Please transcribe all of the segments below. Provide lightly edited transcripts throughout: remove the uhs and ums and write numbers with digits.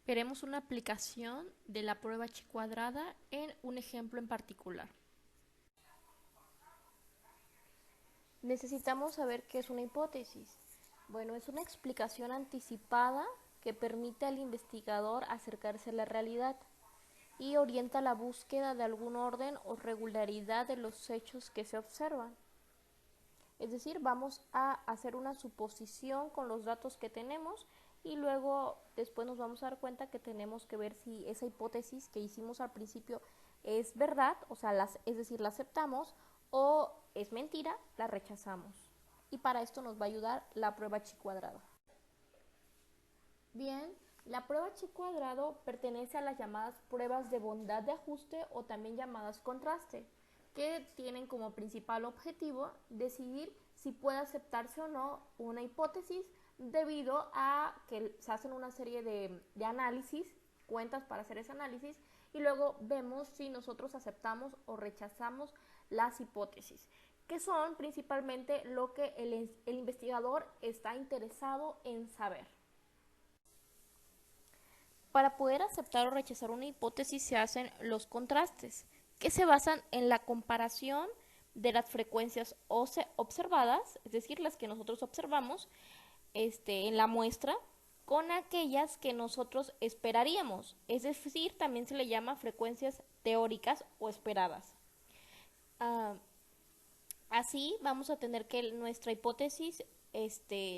Veremos una aplicación de la prueba chi cuadrada en un ejemplo en particular. Necesitamos saber qué es una hipótesis. Bueno, es una explicación anticipada que permite al investigador acercarse a la realidad y orienta la búsqueda de algún orden o regularidad de los hechos que se observan. Es decir, vamos a hacer una suposición con los datos que tenemos y luego después nos vamos a dar cuenta que tenemos que ver si esa hipótesis que hicimos al principio es verdad, o sea, es decir, la aceptamos, o es mentira, la rechazamos. Y para esto nos va a ayudar la prueba chi cuadrado. Bien, la prueba chi cuadrado pertenece a las llamadas pruebas de bondad de ajuste o también llamadas contraste, que tienen como principal objetivo decidir si puede aceptarse o no una hipótesis debido a que se hacen una serie de análisis, cuentas para hacer ese análisis, y luego vemos si nosotros aceptamos o rechazamos las hipótesis, que son principalmente lo que el investigador está interesado en saber. Para poder aceptar o rechazar una hipótesis se hacen los contrastes, que se basan en la comparación de las frecuencias observadas, es decir, las que nosotros observamos en la muestra, con aquellas que nosotros esperaríamos, es decir, también se le llama frecuencias teóricas o esperadas. Así vamos a tener que nuestra hipótesis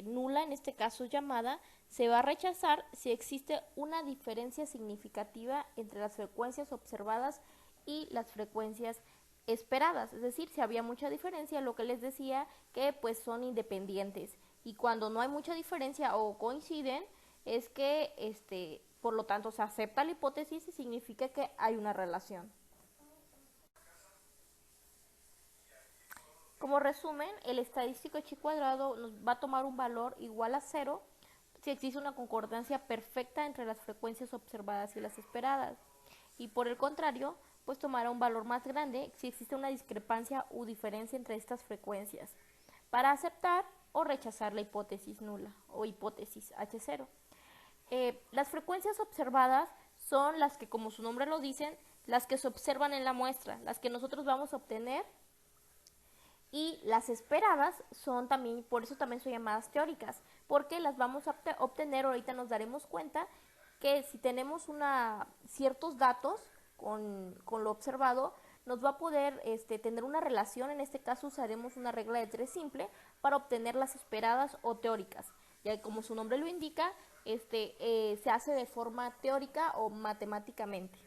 nula, en este caso llamada, se va a rechazar si existe una diferencia significativa entre las frecuencias observadas y las frecuencias esperadas, es decir, si había mucha diferencia, lo que les decía que pues son independientes, y cuando no hay mucha diferencia o coinciden es que por lo tanto se acepta la hipótesis y significa que hay una relación. Como resumen, el estadístico chi cuadrado nos va a tomar un valor igual a 0 si existe una concordancia perfecta entre las frecuencias observadas y las esperadas. Y por el contrario, pues tomará un valor más grande si existe una discrepancia u diferencia entre estas frecuencias, para aceptar o rechazar la hipótesis nula o hipótesis H0. Las frecuencias observadas son las que, como su nombre lo dicen, las que se observan en la muestra, las que nosotros vamos a obtener, y las esperadas son también, por eso también son llamadas teóricas, porque las vamos a obtener, ahorita nos daremos cuenta que si tenemos ciertos datos con lo observado, nos va a poder tener una relación, en este caso usaremos una regla de 3 simple para obtener las esperadas o teóricas, ya que como su nombre lo indica, se hace de forma teórica o matemáticamente.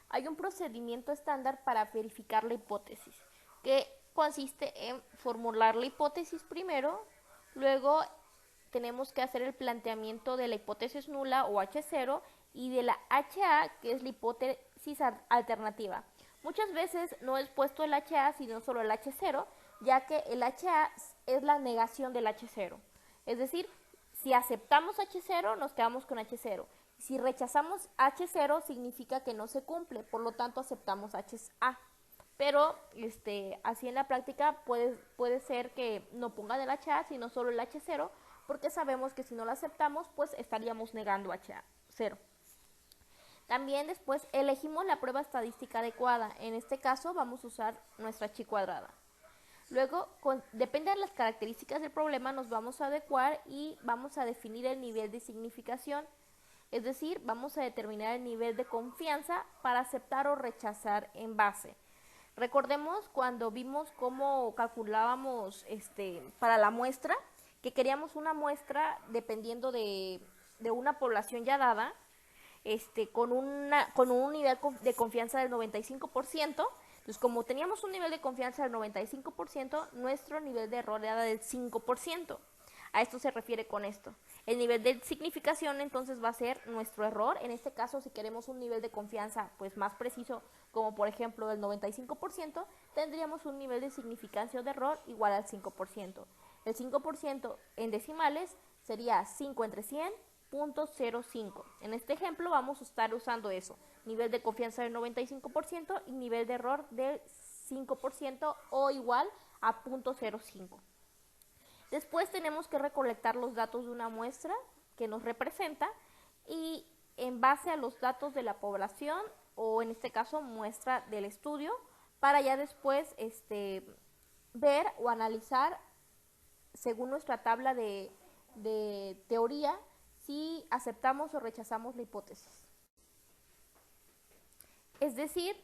Hay un procedimiento estándar para verificar la hipótesis, que consiste en formular la hipótesis primero, luego tenemos que hacer el planteamiento de la hipótesis nula o H0 y de la HA, que es la hipótesis alternativa. Muchas veces no es puesto el HA, sino solo el H0, ya que el HA es la negación del H0. Es decir, si aceptamos H0, nos quedamos con H0. Si rechazamos H0, significa que no se cumple, por lo tanto aceptamos HA. Pero así en la práctica puede ser que no pongan el HA, sino solo el H0, porque sabemos que si no lo aceptamos, pues estaríamos negando HA0. También después elegimos la prueba estadística adecuada. En este caso vamos a usar nuestra chi cuadrada. Luego, depende de las características del problema, nos vamos a adecuar y vamos a definir el nivel de significación. Es decir, vamos a determinar el nivel de confianza para aceptar o rechazar en base. Recordemos cuando vimos cómo calculábamos para la muestra, que queríamos una muestra dependiendo de una población ya dada, con un nivel de confianza del 95%. Entonces, como teníamos un nivel de confianza del 95%, nuestro nivel de error era del 5%. A esto se refiere con esto. El nivel de significación entonces va a ser nuestro error. En este caso, si queremos un nivel de confianza pues más preciso, como por ejemplo del 95%, tendríamos un nivel de significancia de error igual al 5%. El 5% en decimales sería 5 entre 100, 0.05. En este ejemplo vamos a estar usando eso, nivel de confianza del 95% y nivel de error del 5% o igual a 0.05. Después tenemos que recolectar los datos de una muestra que nos representa y en base a los datos de la población o en este caso muestra del estudio para ya después ver o analizar según nuestra tabla de teoría si aceptamos o rechazamos la hipótesis. Es decir,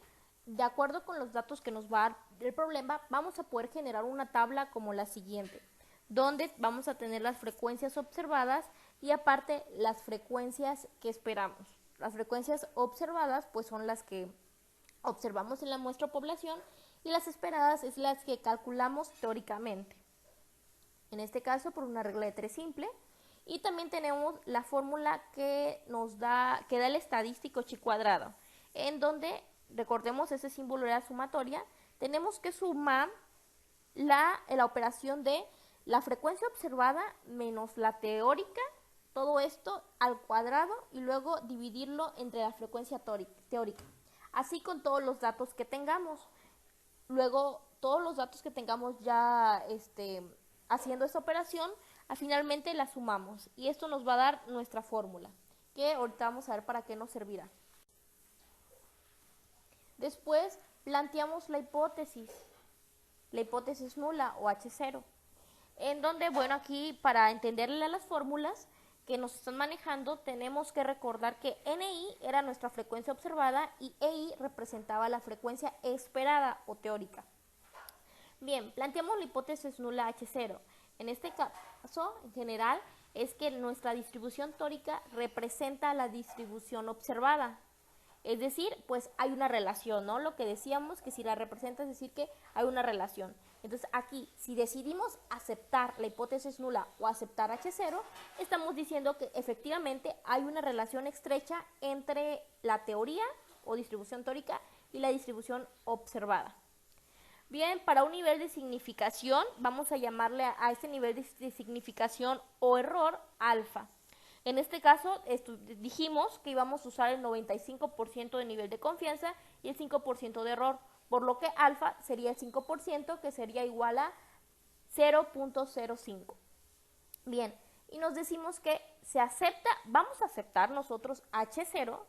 de acuerdo con los datos que nos va a dar el problema, vamos a poder generar una tabla como la siguiente, donde vamos a tener las frecuencias observadas y aparte las frecuencias que esperamos. Las frecuencias observadas pues son las que observamos en la muestra población y las esperadas es las que calculamos teóricamente. En este caso por una regla de 3 simple. Y también tenemos la fórmula que da el estadístico chi cuadrado, en donde, recordemos, ese símbolo era sumatoria, tenemos que sumar la operación de la frecuencia observada menos la teórica, todo esto al cuadrado y luego dividirlo entre la frecuencia teórica, así con todos los datos que tengamos. Luego, todos los datos que tengamos ya haciendo esta operación, finalmente la sumamos y esto nos va a dar nuestra fórmula, que ahorita vamos a ver para qué nos servirá. Después planteamos la hipótesis nula o H0, en donde, bueno, aquí para entenderle a las fórmulas que nos están manejando, tenemos que recordar que NI era nuestra frecuencia observada y EI representaba la frecuencia esperada o teórica. Bien, planteamos la hipótesis nula H0. En este caso, en general, es que nuestra distribución tórica representa la distribución observada. Es decir, pues hay una relación, ¿no? Lo que decíamos, que si la representa es decir que hay una relación. Entonces aquí, si decidimos aceptar la hipótesis nula o aceptar H0, estamos diciendo que efectivamente hay una relación estrecha entre la teoría o distribución tórica y la distribución observada. Bien, para un nivel de significación, vamos a llamarle a este nivel de significación o error alfa. En este caso, dijimos que íbamos a usar el 95% de nivel de confianza y el 5% de error, por lo que alfa sería el 5%, que sería igual a 0.05. Bien, y nos decimos que se acepta, vamos a aceptar nosotros H0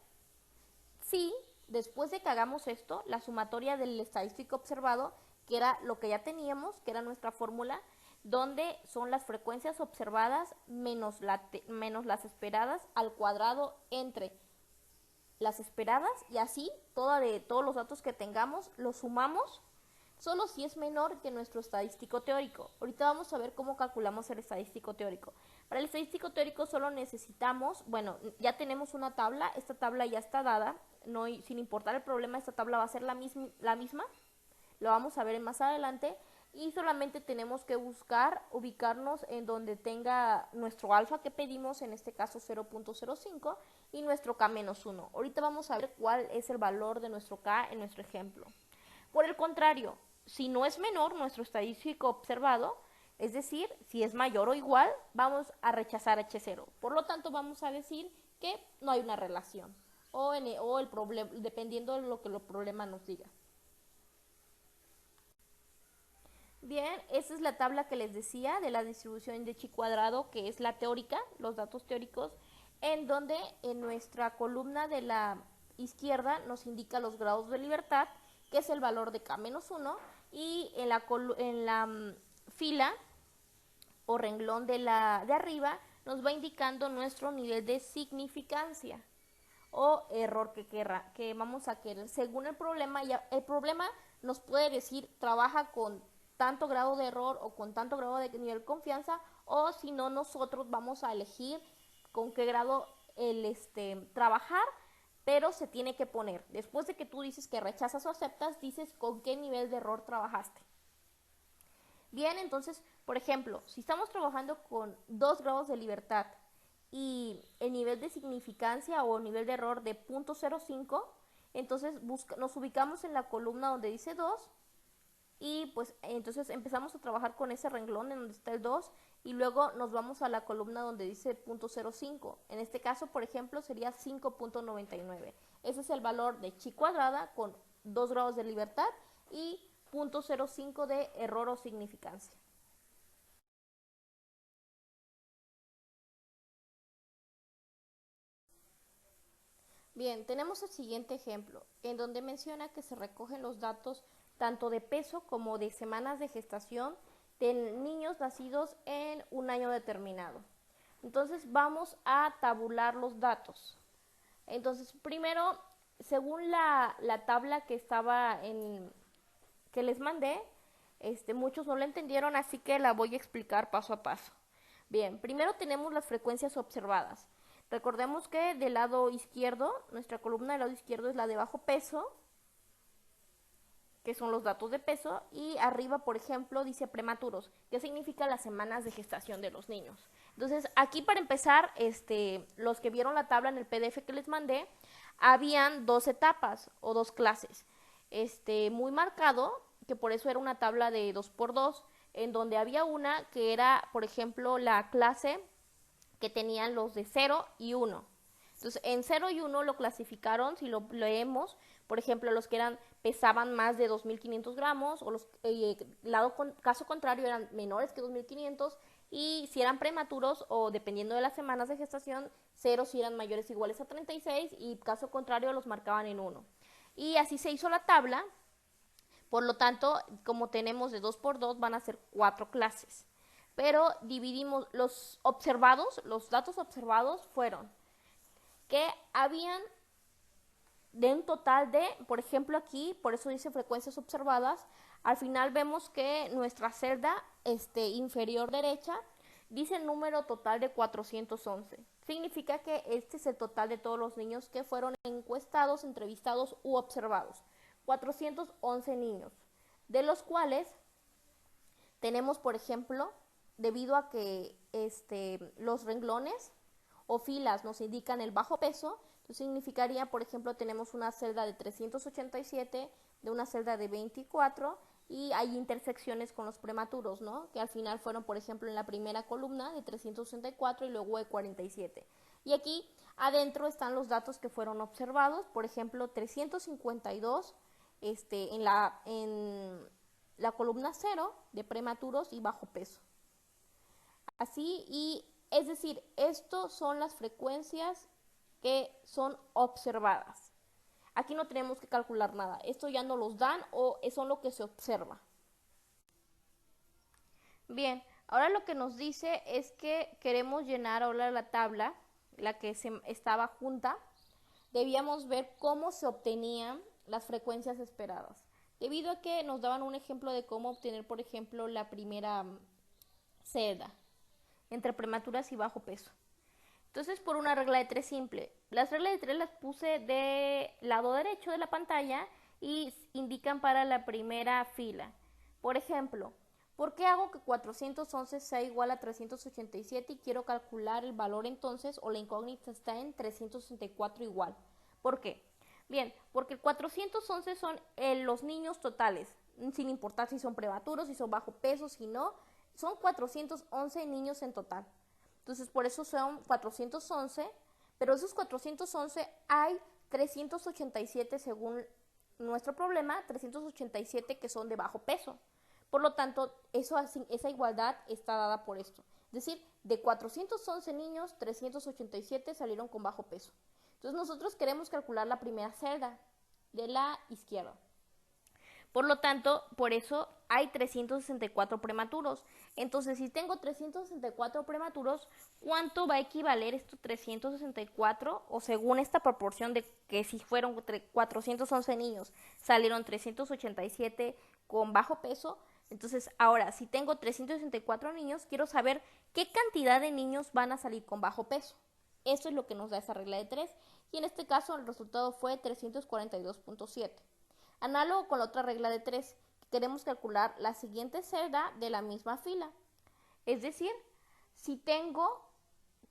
si después de que hagamos esto, la sumatoria del estadístico observado, que era lo que ya teníamos, que era nuestra fórmula, donde son las frecuencias observadas menos las esperadas al cuadrado entre las esperadas y así todos los datos que tengamos los sumamos solo si es menor que nuestro estadístico teórico. Ahorita vamos a ver cómo calculamos el estadístico teórico. Para el estadístico teórico solo necesitamos, bueno, ya tenemos una tabla, esta tabla ya está dada, no, sin importar el problema, esta tabla va a ser la misma, lo vamos a ver más adelante, y solamente tenemos que ubicarnos en donde tenga nuestro alfa que pedimos, en este caso 0.05, y nuestro K-1. Ahorita vamos a ver cuál es el valor de nuestro K en nuestro ejemplo. Por el contrario, si no es menor nuestro estadístico observado, es decir, si es mayor o igual, vamos a rechazar H0. Por lo tanto, vamos a decir que no hay una relación o el problema, dependiendo de lo que el problema nos diga. Bien, esa es la tabla que les decía de la distribución de chi cuadrado, que es la teórica, los datos teóricos, en donde en nuestra columna de la izquierda nos indica los grados de libertad, que es el valor de K-1, y en la fila o renglón de arriba nos va indicando nuestro nivel de significancia o error que vamos a querer según el problema. El problema nos puede decir trabaja con tanto grado de error o con tanto grado de nivel de confianza, o si no, nosotros vamos a elegir con qué grado trabajar, pero se tiene que poner. Después de que tú dices que rechazas o aceptas, dices con qué nivel de error trabajaste. Bien, entonces, por ejemplo, si estamos trabajando con 2 grados de libertad y el nivel de significancia o nivel de error de 0.05, entonces nos ubicamos en la columna donde dice 2 y pues entonces empezamos a trabajar con ese renglón en donde está el 2 y luego nos vamos a la columna donde dice 0.05. En este caso, por ejemplo, sería 5.99. Ese es el valor de chi cuadrada con 2 grados de libertad y 0.05 de error o significancia. Bien, tenemos el siguiente ejemplo, en donde menciona que se recogen los datos tanto de peso como de semanas de gestación de niños nacidos en un año determinado. Entonces vamos a tabular los datos. Entonces, primero, según la tabla que estaba que les mandé, muchos no la entendieron, así que la voy a explicar paso a paso. Bien, primero tenemos las frecuencias observadas. Recordemos que del lado izquierdo, nuestra columna del lado izquierdo es la de bajo peso, que son los datos de peso, y arriba, por ejemplo, dice prematuros, que significa las semanas de gestación de los niños. Entonces, aquí para empezar, los que vieron la tabla en el PDF que les mandé, habían dos etapas o dos clases. Muy marcado, que por eso era una tabla de 2x2, en donde había una que era, por ejemplo, la clase que tenían los de 0 y 1. Entonces, en 0 y 1 lo clasificaron, si lo leemos, por ejemplo, los que pesaban más de 2.500 gramos, o los caso contrario eran menores que 2.500, y si eran prematuros, o dependiendo de las semanas de gestación, 0 si eran mayores o iguales a 36, y caso contrario los marcaban en 1. Y así se hizo la tabla, por lo tanto, como tenemos de 2x2, van a ser 4 clases. Pero dividimos los observados, los datos observados fueron que habían de un total de, por ejemplo aquí, por eso dice frecuencias observadas, al final vemos que nuestra celda inferior derecha dice el número total de 411. Significa que este es el total de todos los niños que fueron encuestados, entrevistados u observados. 411 niños, de los cuales tenemos, por ejemplo, debido a que los renglones o filas nos indican el bajo peso, entonces significaría, por ejemplo, tenemos una celda de 387, de una celda de 24, y hay intersecciones con los prematuros, ¿no? Que al final fueron, por ejemplo, en la primera columna de 364 y luego de 47. Y aquí adentro están los datos que fueron observados, por ejemplo, 352 en la columna 0 de prematuros y bajo peso. Así, y es decir, estos son las frecuencias que son observadas. Aquí no tenemos que calcular nada, esto ya no los dan o son lo que se observa. Bien, ahora lo que nos dice es que queremos llenar ahora la tabla, la que estaba junta, debíamos ver cómo se obtenían las frecuencias esperadas. Debido a que nos daban un ejemplo de cómo obtener, por ejemplo, la primera celda entre prematuras y bajo peso. Entonces, por una regla de 3 simple, las reglas de 3 las puse de lado derecho de la pantalla y indican para la primera fila. Por ejemplo, ¿por qué hago que 411 sea igual a 387 y quiero calcular el valor entonces, o la incógnita está en 364 igual? ¿Por qué? Bien, porque 411 son los niños totales, sin importar si son prematuros, si son bajo peso, si no, son 411 niños en total. Entonces, por eso son 411, pero esos 411 hay 387 según nuestro problema, 387 que son de bajo peso. Por lo tanto, esa igualdad está dada por esto. Es decir, de 411 niños, 387 salieron con bajo peso. Entonces, nosotros queremos calcular la primera celda de la izquierda. Por lo tanto, por eso hay 364 prematuros. Entonces, si tengo 364 prematuros, ¿cuánto va a equivaler estos 364? O según esta proporción de que si fueron 411 niños, salieron 387 con bajo peso. Entonces, ahora, si tengo 364 niños, quiero saber qué cantidad de niños van a salir con bajo peso. Eso es lo que nos da esa regla de 3. Y en este caso, el resultado fue 342.7. Análogo con la otra regla de 3, queremos calcular la siguiente celda de la misma fila. Es decir, si tengo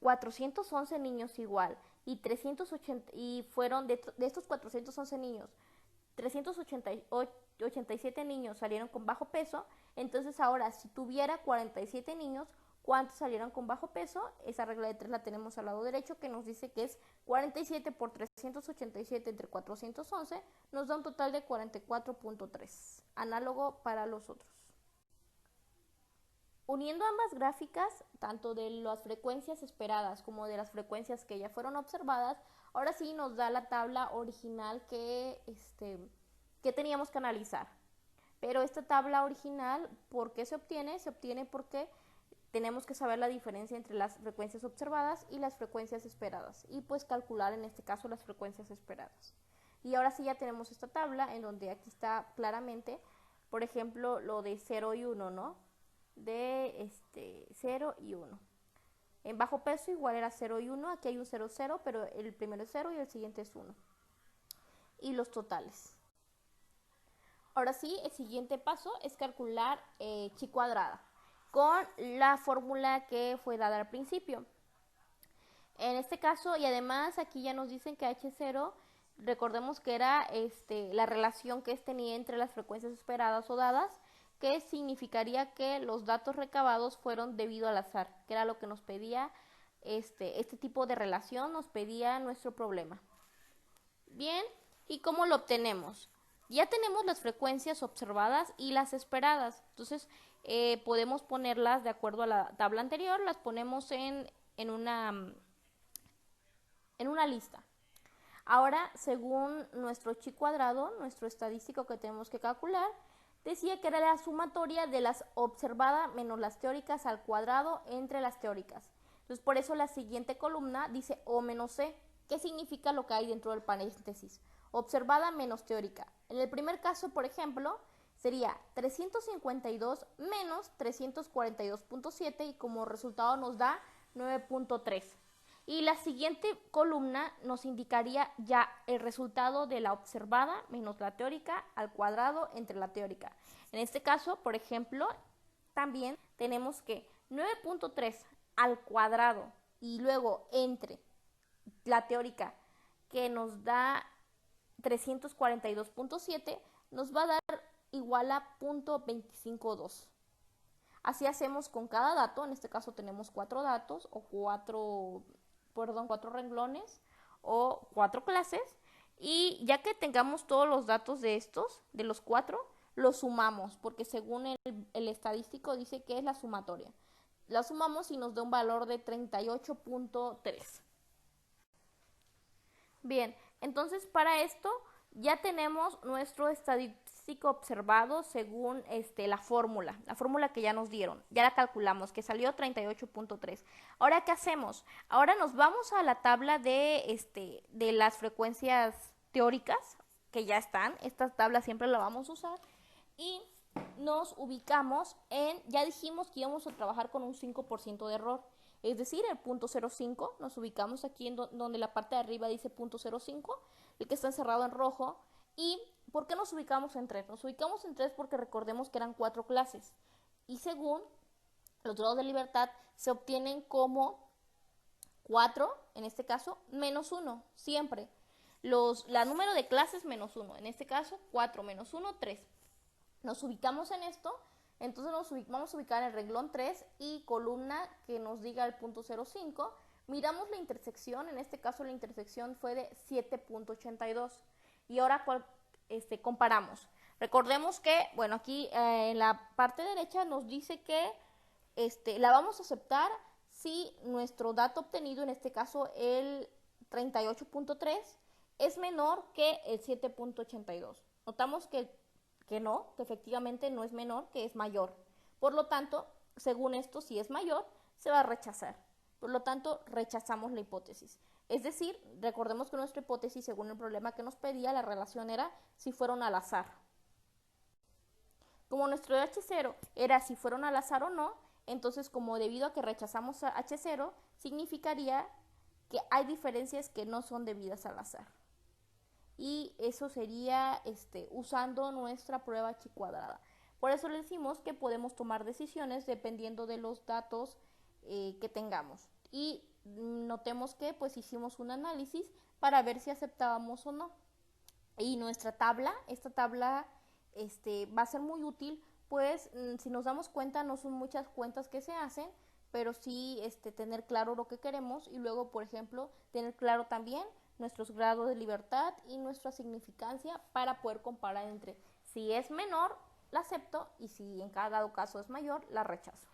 411 niños igual y 380 y fueron de estos 411 niños, 387 niños salieron con bajo peso, entonces ahora si tuviera 47 niños, ¿cuántos salieron con bajo peso? Esa regla de 3 la tenemos al lado derecho, que nos dice que es 47 por 387 entre 411, nos da un total de 44.3. Análogo para los otros. Uniendo ambas gráficas, tanto de las frecuencias esperadas como de las frecuencias que ya fueron observadas, ahora sí nos da la tabla original que teníamos que analizar. Pero esta tabla original, ¿por qué se obtiene? Se obtiene porque tenemos que saber la diferencia entre las frecuencias observadas y las frecuencias esperadas y pues calcular en este caso las frecuencias esperadas. Y ahora sí ya tenemos esta tabla en donde aquí está claramente, por ejemplo, lo de 0 y 1, ¿no? De 0 y 1. En bajo peso igual era 0 y 1, aquí hay un 0, 0, pero el primero es 0 y el siguiente es 1. Y los totales. Ahora sí, el siguiente paso es calcular chi cuadrada con la fórmula que fue dada al principio. En este caso, y además aquí ya nos dicen que H0, recordemos que era la relación que tenía entre las frecuencias esperadas o dadas, que significaría que los datos recabados fueron debido al azar, que era lo que nos pedía este tipo de relación, nos pedía nuestro problema. Bien, ¿y cómo lo obtenemos? Ya tenemos las frecuencias observadas y las esperadas, entonces podemos ponerlas de acuerdo a la tabla anterior, las ponemos en una lista. Ahora, según nuestro chi cuadrado, nuestro estadístico que tenemos que calcular, decía que era la sumatoria de las observadas menos las teóricas al cuadrado entre las teóricas. Entonces, por eso la siguiente columna dice O menos C. ¿Qué significa lo que hay dentro del paréntesis? Observada menos teórica. En el primer caso, por ejemplo, sería 352 menos 342.7 y como resultado nos da 9.3. Y la siguiente columna nos indicaría ya el resultado de la observada menos la teórica al cuadrado entre la teórica. En este caso, por ejemplo, también tenemos que 9.3 al cuadrado y luego entre la teórica que nos da 342.7 nos va a dar igual a 0.252. Así hacemos con cada dato, en este caso tenemos 4 datos o 4 renglones o 4 clases, y ya que tengamos todos los datos de estos, de los 4, los sumamos, porque según el estadístico dice que es la sumatoria. La sumamos y nos da un valor de 38.3. Bien, entonces para esto ya tenemos nuestro estadístico observado según la fórmula que ya nos dieron, ya la calculamos, que salió 38.3. Ahora, ¿qué hacemos? Ahora nos vamos a la tabla de las frecuencias teóricas, que ya están, esta tabla siempre la vamos a usar, y nos ubicamos ya dijimos que íbamos a trabajar con un 5% de error. Es decir, el punto 0.5, nos ubicamos aquí en donde la parte de arriba dice punto 0.5, el que está encerrado en rojo. ¿Y por qué nos ubicamos en 3? Nos ubicamos en 3 porque recordemos que eran 4 clases. Y según los grados de libertad, se obtienen como 4, en este caso, menos 1, siempre. La número de clases menos 1, en este caso, 4 menos 1, 3. Nos ubicamos en esto. Entonces vamos a ubicar el renglón 3 y columna que nos diga el punto 0.5. Miramos la intersección, en este caso la intersección fue de 7.82. Y ahora comparamos. Recordemos que, bueno, aquí en la parte derecha nos dice que la vamos a aceptar si nuestro dato obtenido, en este caso el 38.3, es menor que el 7.82. Notamos que no, que efectivamente no es menor, que es mayor. Por lo tanto, según esto, si es mayor, se va a rechazar. Por lo tanto, rechazamos la hipótesis. Es decir, recordemos que nuestra hipótesis, según el problema que nos pedía, la relación era si fueron al azar. Como nuestro H0 era si fueron al azar o no, entonces como debido a que rechazamos a H0, significaría que hay diferencias que no son debidas al azar. Y eso sería usando nuestra prueba chi cuadrada. Por eso le decimos que podemos tomar decisiones dependiendo de los datos que tengamos. Y notemos que pues hicimos un análisis para ver si aceptábamos o no. Y nuestra tabla, esta tabla va a ser muy útil, pues si nos damos cuenta no son muchas cuentas que se hacen, pero sí tener claro lo que queremos y luego, por ejemplo, tener claro también nuestros grados de libertad y nuestra significancia para poder comparar entre si es menor, la acepto y si en cada caso es mayor, la rechazo.